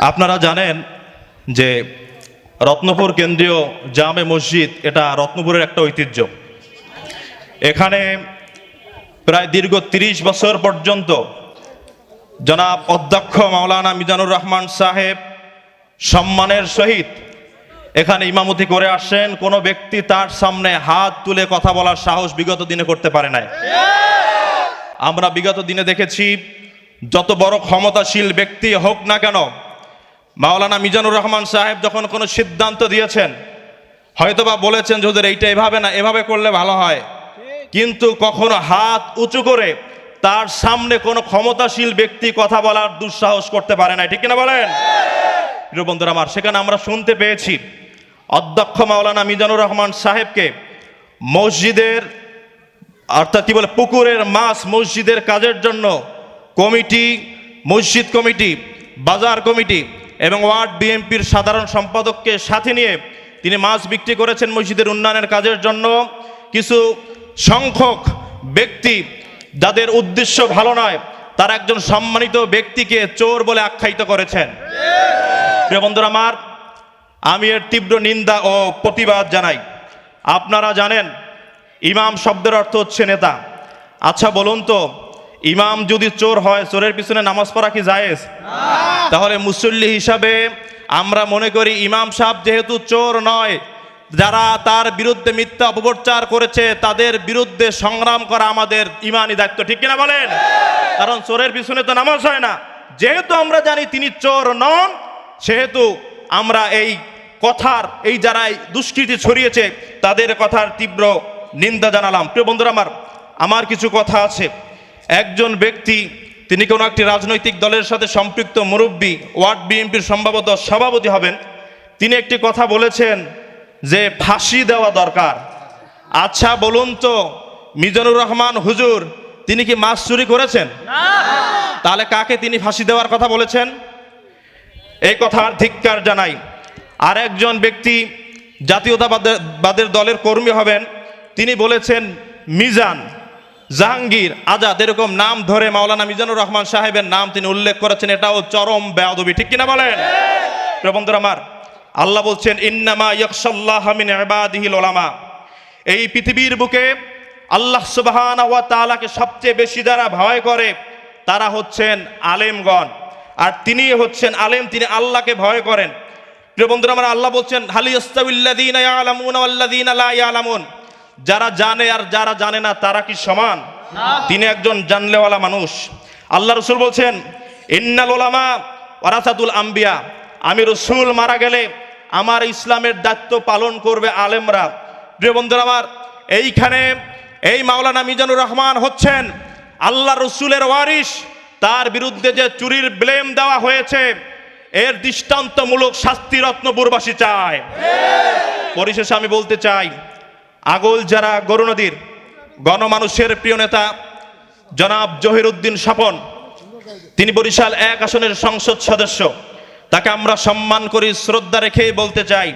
আপনারা জানেন যে রত্নপুর কেন্দ্রীয় জামে মসজিদ এটা রত্নপুরের একটা ঐতিহ্য। এখানে প্রায় দীর্ঘ ৩০ বছর পর্যন্ত জনাব অধ্যক্ষ মাওলানা মিজানুর রহমান সাহেব সম্মানের সহিত এখানে ইমামতি করে আসেন। কোনো ব্যক্তি তার সামনে হাত তুলে কথা বলার সাহস বিগত দিনে করতে পারে নাই। আমরা বিগত দিনে দেখেছি যত বড় ক্ষমতাশীল ব্যক্তি হোক না কেন, মাওলানা মিজানুর রহমান সাহেব যখন কোনো সিদ্ধান্ত দিয়েছেন, হয়তোবা বলেছেন যে ওদের এইটা এভাবে না এভাবে করলে ভালো হয়, কিন্তু কখনো হাত উঁচু করে তার সামনে কোনো ক্ষমতাশীল ব্যক্তি কথা বলার দুঃসাহস করতে পারে না। ঠিক কিনা বলেন প্রিয় বন্ধুরা আমার? সেখানে আমরা শুনতে পেয়েছি অধ্যক্ষ মাওলানা মিজানুর রহমান সাহেবকে মসজিদের অর্থাৎ কি বলে পুকুরের মাছ মসজিদের কাজের জন্য কমিটি, মসজিদ কমিটি, বাজার কমিটি এবং ওয়ার্ড বিএনপির সাধারণ সম্পাদককে সাথে নিয়ে তিনি মাছ বিক্রি করেছেন মসজিদের উন্নয়নের কাজের জন্য। কিছু সংখ্যক ব্যক্তি যাদের উদ্দেশ্য ভালো নয়, তারা একজন সম্মানিত ব্যক্তিকে চোর বলে আখ্যায়িত করেছেন। প্রিয় বন্ধুরা আমার, আমি এর তীব্র নিন্দা ও প্রতিবাদ জানাই। আপনারা জানেন ইমাম শব্দের অর্থ হচ্ছে নেতা। আচ্ছা বলুন তো, ইমাম যদি চোর হয়, চোরের পিছনে নামাজ পড়া কি জায়েজ? তাহলে মুসল্লি হিসাবে আমরা মনে করি ইমাম সাহেব যেহেতু চোর নয়, যারা তার বিরুদ্ধে মিথ্যা অপপ্রচার করেছে তাদের বিরুদ্ধে সংগ্রাম করা আমাদের ইমানি দায়িত্ব। ঠিক কিনা বলেন? কারণ চোরের পিছনে তো নামাজ হয় না। যেহেতু আমরা জানি তিনি চোর নন, সেহেতু আমরা এই কথার এই যারা দুষ্কৃতি ছড়িয়েছে তাদের কথার তীব্র নিন্দা জানালাম। প্রিয় বন্ধুরা আমার কিছু কথা আছে। একজন ব্যক্তি, তিনি কোনো একটি রাজনৈতিক দলের সাথে সম্পৃক্ত মুরব্বী, ওয়ার্ড বিএনপির সম্ভবত সভাপতি হবেন। তিনি একটি কথা বলেছেন যে ফাঁসি দেওয়া দরকার। আচ্ছা বলুন তো, মিজানুর রহমান হুজুর তিনি কি মাছ চুরি করেছেন? তাহলে কাকে তিনি ফাঁসি দেওয়ার কথা বলেছেন? এই কথার ধিক্কার জানাই। আর একজন ব্যক্তি জাতীয়তাবাদের দলের কর্মী হবেন, তিনি বলেছেন মিজান, জাহাঙ্গীর, আজাদ, এরকম নাম ধরে মাওলানা মিজানুর রহমান সাহেবের নাম তিনি উল্লেখ করেছেন। এটাও চরম বেয়াদবি। ঠিক কিনা বলেন? প্রিয় বন্ধুরা আমার, আল্লাহ বলছেন ইন্নামা ইয়াখশাল্লাহ মিন ইবাদিহিল উলামা। এই পৃথিবীর বুকে আল্লাহ সুবহানাহু ওয়া তাআলাকে সবচেয়ে বেশি যারা ভয় করে তারা হচ্ছেন আলেমগণ। আর তিনি হচ্ছেন আলেম, তিনি আল্লাহকে ভয় করেন। প্রিয় বন্ধুরা আমার, আল্লাহ বলছেন হাল ইয়াস্তাউল্লাযীনা ইয়ালামুনা ওয়াল্লাযীনা লা ইয়ালামুন। যারা জানে আর যারা জানে না তারা কি সমান? তিনি একজন জানলেওয়ালা মানুষ। আল্লাহ রাসূল বলছেন ইন্নাল উলামা ওয়ারাসাতুল আম্বিয়া। আমি রাসূল মারা গেলে আমার ইসলামের দায়িত্ব পালন করবে আলেমরা। প্রিয় বন্ধুরা আমার, এইখানে এই মাওলানা মিজানুর রহমান হচ্ছেন আল্লাহ রসুলের ওয়ারিস। তার বিরুদ্ধে যে চুরির ব্লেম দেওয়া হয়েছে, এর দৃষ্টান্তমূলক শাস্তি রত্নপুরবাসী চায়। পরিশেষে আমি বলতে চাই, আগল যারা গরু নদীর গণমানুষের প্রিয় নেতা জনাব জহিরুদ্দিন স্বপন, তিনি বরিশাল ১ আসনের সংসদ সদস্য। তাকে আমরা সম্মান করি, শ্রদ্ধা রেখে বলতে চাই,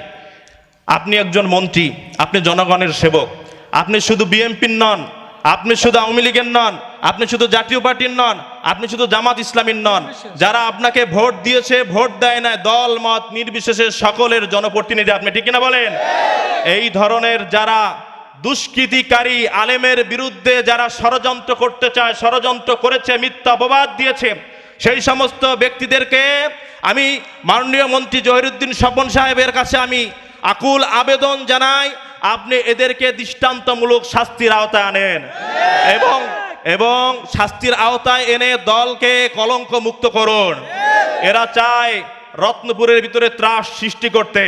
আপনি একজন মন্ত্রী, আপনি জনগণের সেবক। আপনি শুধু বিএনপির নন, আপনি শুধু আওয়ামী লীগের নন, আপনি শুধু জাতীয় পার্টির নন, আপনি শুধু জামাত ইসলামীর নন। যারা আপনাকে ভোট দিয়েছে, ভোট দেয় না, দল মত নির্বিশেষে সকলের জনপ্রতিনিধি আপনি। ঠিক কিনা বলেন? এই ধরনের যারা দুষ্কৃতিকারী আলেমের বিরুদ্ধে যারা ষড়যন্ত্র করতে চায়, ষড়যন্ত্র করেছে, মিথ্যা অপবাদ দিয়েছে, সেই সমস্ত ব্যক্তিদেরকে আমি মাননীয় মন্ত্রী জহিরুদ্দিন স্বপন সাহেবের কাছে আমি আকুল আবেদন জানাই, আপনি এদেরকে দৃষ্টান্তমূলক শাস্তির আওতায় আনেন এবং শাস্তির আওতায় এনে দলকে কলঙ্ক মুক্ত করুন। এরা চায় রত্নপুরের ভিতরে ত্রাস সৃষ্টি করতে।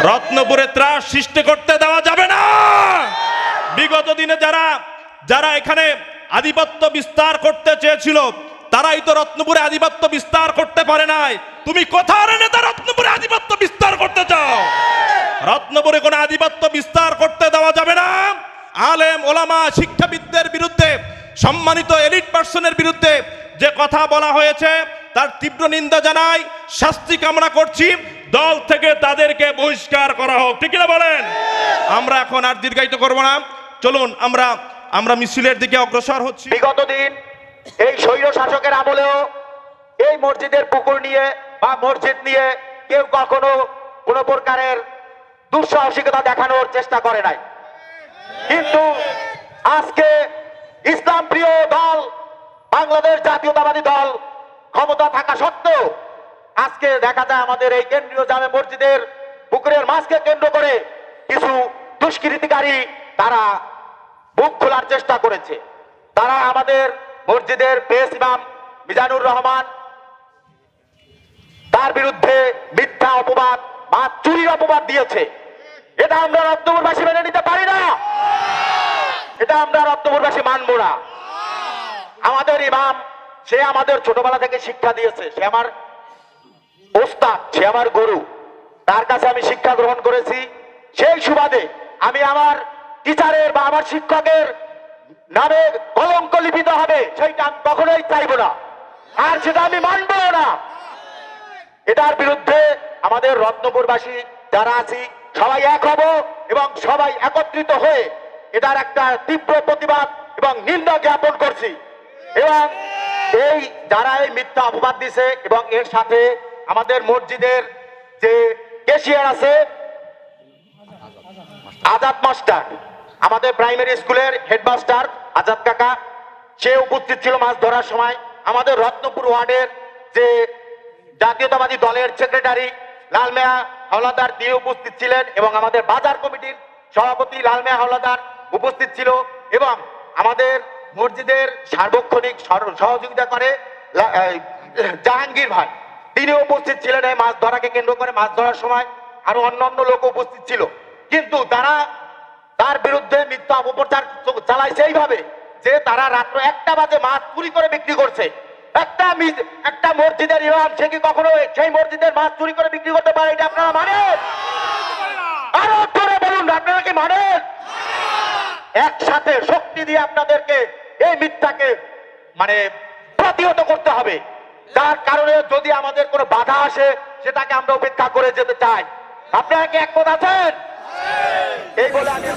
রত্নপুরে ত্রাস সৃষ্টি করতে দেওয়া যাবে না। বিগত দিনে যারা এখানে আধিপত্য বিস্তার করতে চেয়েছিল, তারাই তো রত্নপুরে আধিপত্য বিস্তার করতে পারে নাই। তুমি কোথার নেতা রত্নপুরে আধিপত্য বিস্তার করতে চাও? রত্নপুরে কোনো আধিপত্য বিস্তার করতে দেওয়া যাবে না। আলেম ওলামা শিক্ষাবিদদের বিরুদ্ধে, সম্মানিত এলিট পার্সনের বিরুদ্ধে যে কথা বলা হয়েছে তার তীব্র নিন্দা জানাই, শাস্তি কামনা করছি। দল থেকে তাদেরকে বহিষ্কার করা হোক। ঠিক কিনা বলেন? আমরা এখন আর দীর্ঘায়িত করব না, চলুন আমরা মিছিলের দিকে অগ্রসর হচ্ছি। বিগত দিন এই স্বৈর শাসকের আমলেও এই মসজিদের পুকুর নিয়ে বা মসজিদ নিয়ে কেউ কখনো কোনো প্রকারের দুঃসাহসিকতা দেখানোর চেষ্টা করে নাই। কিন্তু আজকে ইসলাম প্রিয় দল বাংলাদেশ জাতীয়তাবাদী দল ক্ষমতা থাকা সত্ত্বেও আজকে দেখা যায় আমাদের এই কেন্দ্রীয় জামে মসজিদের পুকুরের মাছকে কেন্দ্র করে কিছু দুষ্কৃতিকারী তারা বুক খোলার চেষ্টা করেছে। তারা আমাদের মসজিদের পেশ ইমাম মিজানুর রহমান তার বিরুদ্ধে মিথ্যা অপবাদ বা চুরির অপবাদ দিয়েছে। এটা আমরা রত্নপুরবাসী মেনে নিতে পারি না, এটা আমরা রত্নপুরবাসী মানব না। আমাদের ইমাম সে আমাদের ছোটবেলা থেকে শিক্ষা দিয়েছে, সে আমার ওস্তাদ, সে আমার গুরু, তার কাছে আমি শিক্ষা গ্রহণ করেছি। সেই সুবাদে আমি আমার টিচারের বা আমার শিক্ষকের নামে কলঙ্ক লিপিত হবে সেইটা আমি কখনোই চাইব না, আর সেটা আমি মানব না। এটার বিরুদ্ধে আমাদের রত্নপুরবাসী যারা আছি সবাই এক হব এবং সবাই একত্রিত হয়ে এটার একটা তীব্র প্রতিবাদ এবং নিন্দা জ্ঞাপন করছি। এবং এই যারা এই মিথ্যা অপবাদ দিছে এবং এর সাথে আমাদের মসজিদের যে ক্যাশিয়ার আছে আজাদ মাস্টার, আমাদের প্রাইমারি স্কুলের হেডমাস্টার আজাদ কাকা, সে উপস্থিত ছিল মাছ ধরার সময়। আমাদের রত্নপুর ওয়ার্ডের যে জাতীয়তাবাদী দলের সেক্রেটারি লাল মিয়া হাওলাদার তিনি উপস্থিত ছিলেন এবং আমাদের বাজার কমিটির সভাপতি লাল মিয়া হাওলাদার উপস্থিত ছিল এবং আমাদের মসজিদের সার্বক্ষণিক সহযোগিতা করে জাহাঙ্গীর ভাই, তিনি উপস্থিত ছিলেন এই মাছ ধরাকে কেন্দ্র করে। মাছ ধরার সময় আরো অন্যান্য লোক উপস্থিত ছিল, কিন্তু তারা তার বিরুদ্ধে মিথ্যা অপপ্রচার চালাইছে এইভাবে যে তারা রাত্র 1টা বাজে মাছ চুরি করে বিক্রি করছে। একটা মসজিদের ইমাম সে কি কখনো সেই মসজিদের মাছ চুরি করে বিক্রি করতে পারে? এটা আপনারা মানেন? আরো জোরে বলুন, আপনারা কি মানেন? একসাথে শক্তি দিয়ে আপনাদেরকে এই মিথ্যাকে মানে প্রতিহত করতে হবে। যার কারণে যদি আমাদের কোনো বাধা আসে সেটাকে আমরা উপেক্ষা করে যেতে চাই। আপনারা কি একমত আছেন? এই বলে আমি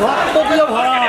রক্ত দিয়ে ভরা